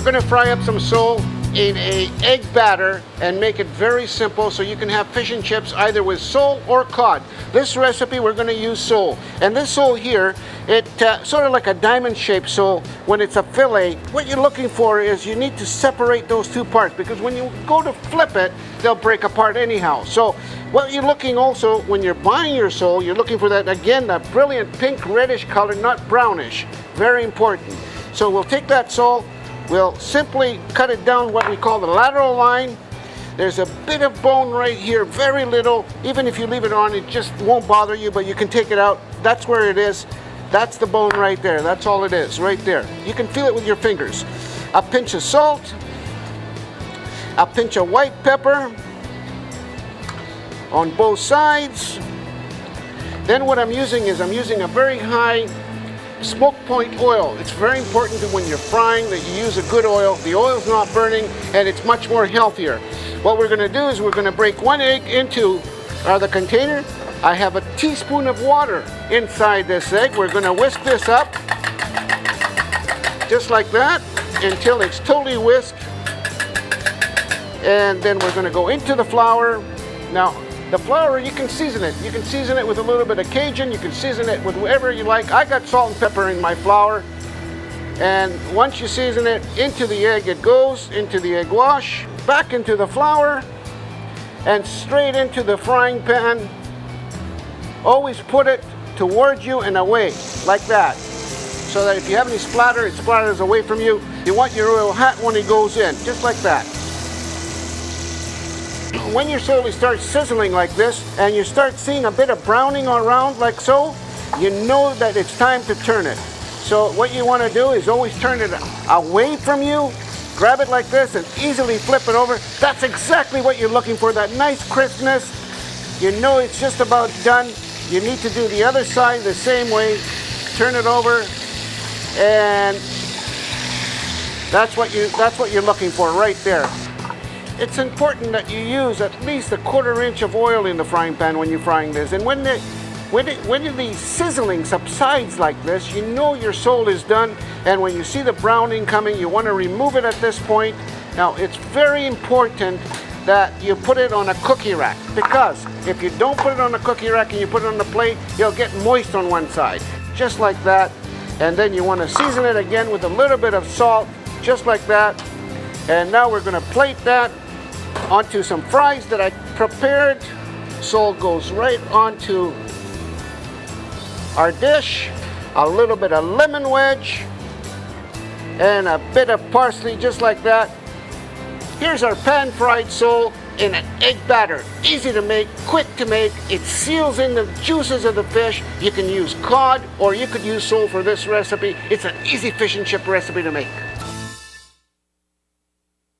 going to fry up some sole in a egg batter and make it very simple so you can have fish and chips either with sole or cod. This recipe we're going to use sole, and this sole here, it sort of like a diamond shaped sole. When it's a fillet, what you're looking for is you need to separate those two parts, because when you go to flip it, they'll break apart anyhow. So what you're looking also when you're buying your sole, you're looking for that, again, that brilliant pink reddish color, not brownish. Very important. So we'll take that sole, we'll simply cut it down what we call the lateral line. There's a bit of bone right here, very little. Even if you leave it on, it just won't bother you, but you can take it out. That's where it is. That's the bone right there. That's all it is, right there. You can feel it with your fingers. A pinch of salt, a pinch of white pepper on both sides. Then what I'm using is I'm using a very high smoke point oil. It's very important that when you're frying that you use a good oil. The oil's not burning and it's much more healthier. What we're going to do is we're going to break one egg into the container. I have a teaspoon of water inside this egg. We're going to whisk this up just like that until it's totally whisked. And then we're going to go into the flour. Now, the flour, you can season it. You can season it with a little bit of Cajun. You can season it with whatever you like. I got salt and pepper in my flour. And once you season it into the egg, it goes into the egg wash, back into the flour, and straight into the frying pan. Always put it towards you and away, like that. So that if you have any splatter, it splatters away from you. You want your oil hot when it goes in, just like that. When you slowly start sizzling like this and you start seeing a bit of browning around like so, you know that it's time to turn it. So what you want to do is always turn it away from you, grab it like this and easily flip it over. That's exactly what you're looking for, that nice crispness. You know it's just about done. You need to do the other side the same way. Turn it over, and that's what you're looking for right there. It's important that you use at least a 1/4 inch of oil in the frying pan when you're frying this. And when the sizzling subsides like this, you know your sole is done. And when you see the browning coming, you want to remove it at this point. Now, it's very important that you put it on a cookie rack, because if you don't put it on a cookie rack and you put it on the plate, you'll get moist on one side, just like that. And then you want to season it again with a little bit of salt, just like that. And now we're going to plate that onto some fries that I prepared. Sole goes right onto our dish. A little bit of lemon wedge and a bit of parsley, just like that. Here's our pan-fried sole in an egg batter. Easy to make, quick to make. It seals in the juices of the fish. You can use cod or you could use sole for this recipe. It's an easy fish and chip recipe to make.